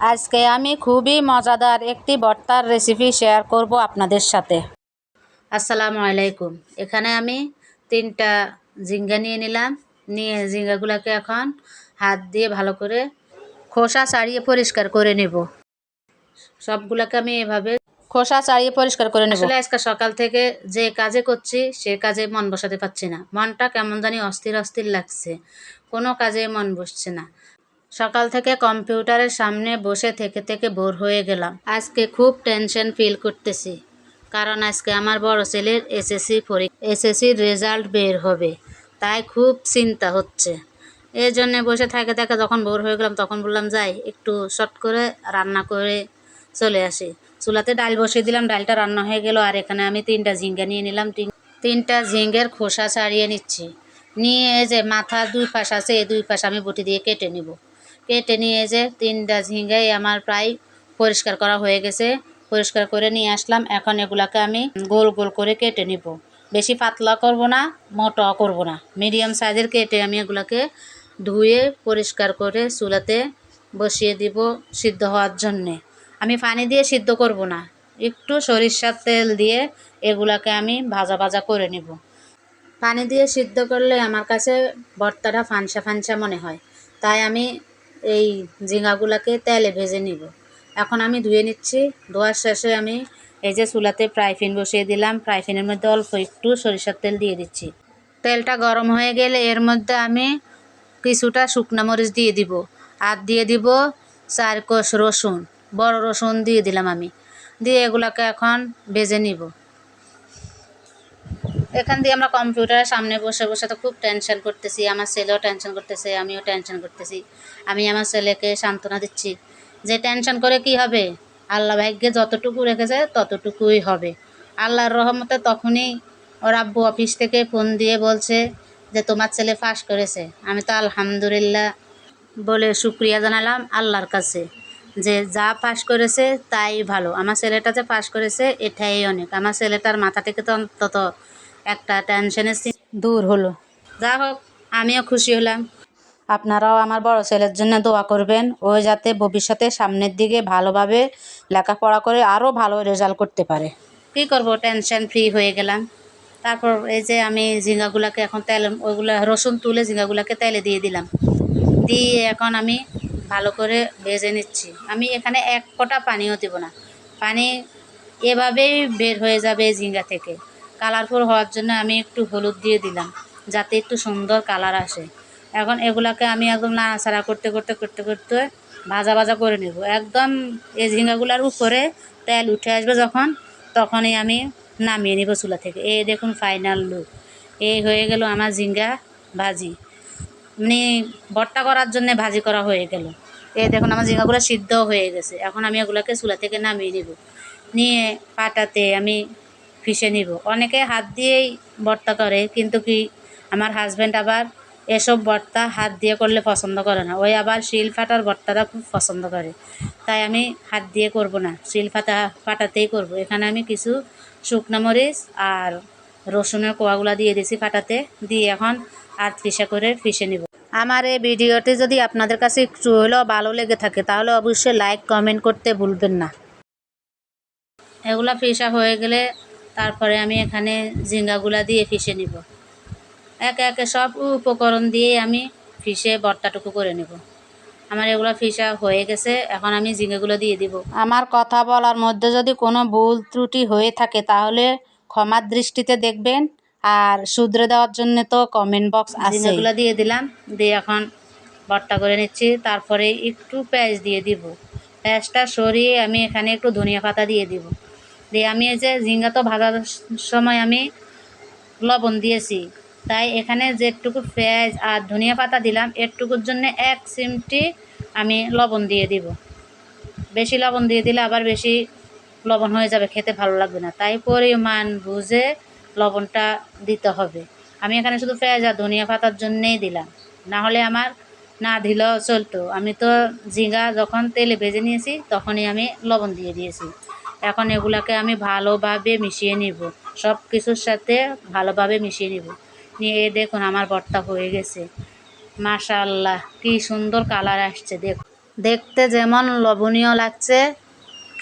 আজকে আমি খুবই মজাদার একটি ভর্তার রেসিপি শেয়ার করব আপনাদের সাথে। আসসালামু আলাইকুম। এখানে আমি 3টা ঝিঙ্গা নিয়ে নিলাম। নিয়ে ঝিঙ্গাগুলোকে এখন হাত দিয়ে ভালো করে খোসা ছাড়িয়ে পরিষ্কার করে নেব। সবগুলোকে আমি এভাবে খোসা ছাড়িয়ে পরিষ্কার করে নেব। আসলে আজকে সকাল থেকে যে কাজে করছি সে কাজে মন বসাতে পারছি না। মনটা কেমন জানি অস্থির অস্থির লাগছে, কোনো কাজে মন বসছে না। সকাল থেকে কম্পিউটারের সামনে বসে থেকে থেকে বোর হয়ে গেলাম। আজকে খুব টেনশন ফিল করতেছি, কারণ আজকে আমার বড় ছেলের এসএসসির রেজাল্ট বের হবে, তাই খুব চিন্তা হচ্ছে। এই জন্যে বসে থাকে থাকে যখন বোর হয়ে গেলাম তখন বললাম যাই একটু শর্ট করে রান্না করে চলে আসি। চুলাতে ডাল বসিয়ে দিলাম, ডালটা রান্না হয়ে গেল। আর এখানে আমি 3টা ঝিঙ্গা নিয়ে নিলাম। 3টা ঝিঙ্গের খোসা ছাড়িয়ে নিচ্ছি। নিয়ে যে মাথা 2 পাশ আছে এই 2 পাশ আমি বটি দিয়ে কেটে নিব। কেটে নিয়ে যে 3টা ঝিঙ্গাই আমার প্রায় পরিষ্কার করা হয়ে গেছে। পরিষ্কার করে নিয়ে আসলাম। এখন এগুলাকে আমি গোল গোল করে কেটে নিব। বেশি পাতলা করব না, মোটাও করব না, মিডিয়াম সাইজের কেটে আমি এগুলাকে ধুয়ে পরিষ্কার করে চুলাতে বসিয়ে দিব সিদ্ধ হওয়ার জন্যে। আমি পানি দিয়ে সিদ্ধ করব না, একটু সরিষার তেল দিয়ে এগুলাকে আমি ভাজা ভাজা করে নিব। পানি দিয়ে সিদ্ধ করলে আমার কাছে ভর্তাটা ফানসা ফানসা মনে হয়, তাই আমি এই ঝিঙ্গাগুলোকে তেলে ভেজে নিব। এখন আমি ধুয়ে নিচ্ছি। ধোয়ার শেষে আমি এই যে চুলাতে ফ্রাই প্যান বসিয়ে দিলাম। ফ্রাই প্যানের মধ্যে অল্প একটু সরিষার তেল দিয়ে দিচ্ছি। তেলটা গরম হয়ে গেলে এর মধ্যে আমি কিছুটা শুকনো মরিচ দিয়ে দিব, আর দিয়ে দিব 4 কোষ রসুন, বড় রসুন দিয়ে দিলাম আমি। দিয়ে এগুলোকে এখন ভেজে নিব। এখান দিয়ে আমরা কম্পিউটারের সামনে বসে বসে তো খুব টেনশন করতেছি, আমার ছেলেও টেনশন করতেছে, আমিও টেনশন করতেছি। আমি আমার ছেলেকে সান্ত্বনা দিচ্ছি যে টেনশন করে কি হবে, আল্লাহ ভাগ্যে যতটুকু রেখেছে ততটুকুই হবে। আল্লাহর রহমতে তখনই ওর আব্বু অফিস থেকে ফোন দিয়ে বলছে যে তোমার ছেলে পাস করেছে। আমি তো আলহামদুলিল্লাহ বলে শুক্রিয়া জানালাম আল্লাহর কাছে, যে যা পাস করেছে তাই ভালো। আমার ছেলেটা যে পাস করেছে এটাই অনেক। আমার ছেলেটার মাথা থেকে তো অন্তত একটা টেনশনের দূর হলো। যা হোক, আমিও খুশি হলাম। আপনারাও আমার বড় ছেলের জন্য দোয়া করবেন, ও যাতে ভবিষ্যতে সামনের দিকে ভালোভাবে লেখাপড়া করে আরও ভালো রেজাল্ট করতে পারে। কী করব, টেনশন ফ্রি হয়ে গেলাম। তারপর এই যে আমি ঝিঙ্গাগুলোকে এখন তেলে, ওইগুলো রসুন তুলে ঝিঙ্গাগুলোকে তেলে দিয়ে দিলাম। দিয়ে এখন আমি ভালো করে ভেজে নিচ্ছি। আমি এখানে এক ফোঁটা পানিও দেব না, পানি এভাবেই বের হয়ে যাবে ঝিঙ্গা থেকে। কালারফুল হওয়ার জন্য আমি একটু হলুদ দিয়ে দিলাম, যাতে একটু সুন্দর কালার আসে। এখন এগুলাকে আমি একদম নাড়াচাড়া করতে করতে করতে করতে ভাজা ভাজা করে নেব। একদম এই ঝিঙ্গাগুলোর উপরে তেল উঠে আসবে যখন, তখনই আমি নামিয়ে নেব চুলা থেকে। এই দেখুন ফাইনাল লুক। এই হয়ে গেল আমার ঝিঙ্গা ভাজি, মানে ভর্তা করার জন্য ভাজি করা হয়ে গেল। এই দেখুন আমার ঝিঙ্গাগুলো সিদ্ধও হয়ে গেছে। এখন আমি এগুলোকে চুলা থেকে নামিয়ে নেব। নিয়ে পাটাতে আমি পিষে নিব। অনেকে হাত দিয়েই ভর্তা করে, কিন্তু কি আমার হাজব্যান্ড আবার এসব ভর্তা হাত দিয়ে করলে পছন্দ করে না, ওই আবার শিল ফাটার ভর্তাটা খুব পছন্দ করে। তাই আমি হাত দিয়ে করব না, শিল ফাটাতেই করব। এখানে আমি কিছু শুকনো মরিচ আর রসুনের কোয়াগুলা দিয়ে দিয়েছি ফাটাতে, দিয়ে এখন আর করে পিষে নিব। আমার এই ভিডিওটি যদি আপনাদের কাছে একটু হলেও ভালো লেগে থাকে তাহলে অবশ্যই লাইক কমেন্ট করতে ভুলবেন না। এগুলা পিষা হয়ে গেলে তারপরে আমি এখানে ঝিঙ্গাগুলা দিয়ে পিষে নিব। একে একে সব উপকরণ দিয়ে আমি পিষে ভর্তাটুকু করে নেব। আমার এগুলো পিষা হয়ে গেছে, এখন আমি ঝিঙ্গাগুলো দিয়ে দিব। আমার কথা বলার মধ্যে যদি কোনো ভুল ত্রুটি হয়ে থাকে তাহলে ক্ষমার দৃষ্টিতে দেখবেন, আর শুধরে দেওয়ার জন্য তো কমেন্ট বক্স আছে। ঝিঙ্গাগুলো দিয়ে দিলাম, দিয়ে এখন ভর্তা করে নিচ্ছি। তারপরে একটু পেঁয়াজ দিয়ে দিব। পেঁয়াজটা সরিয়ে আমি এখানে একটু ধনিয়া পাতা দিয়ে দিব। দিয়ে আমি এই যে ঝিঙ্গা তো ভাজার সময় আমি লবণ দিয়েছি, তাই এখানে যেটুকু পেঁয়াজ আর ধনিয়া পাতা দিলাম এরটুকুর জন্য 1 চিমটি আমি লবণ দিয়ে দিব। বেশি লবণ দিয়ে দিলে আবার বেশি লবণ হয়ে যাবে, খেতে ভালো লাগবে না, তাই পরিমাণ বুঝে লবণটা দিতে হবে। আমি এখানে শুধু পেঁয়াজ আর ধনিয়া পাতার জন্যেই দিলাম, না হলে আমার না দিলেও চলতো। আমি তো ঝিঙ্গা যখন তেলে ভেজে নিয়েছি তখনই আমি লবণ দিয়ে দিয়েছি। এখন এগুলাকে আমি ভালোভাবে মিশিয়ে নিব, সব কিছুর সাথে ভালোভাবে মিশিয়ে নিব। নিয়ে দেখুন আমার ভর্তা হয়ে গেছে। মাশাআল্লাহ, কি সুন্দর কালার আসছে দেখুন। দেখতে যেমন লবণীয় লাগছে,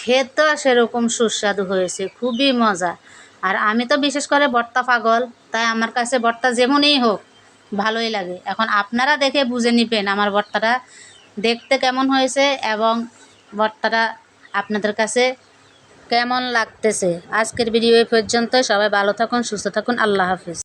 খেতেও সেরকম সুস্বাদু হয়েছে, খুবই মজা। আর আমি তো বিশেষ করে ভর্তা পাগল, তাই আমার কাছে ভর্তা যেমনই হোক ভালোই লাগে। এখন আপনারা দেখে বুঝে নেবেন আমার ভর্তাটা দেখতে কেমন হয়েছে এবং ভর্তাটা আপনাদের কাছে কেমন লাগতেছে। আজকের ভিডিও এই পর্যন্ত। সবাই ভালো থাকুন, সুস্থ থাকুন। আল্লাহ হাফিজ।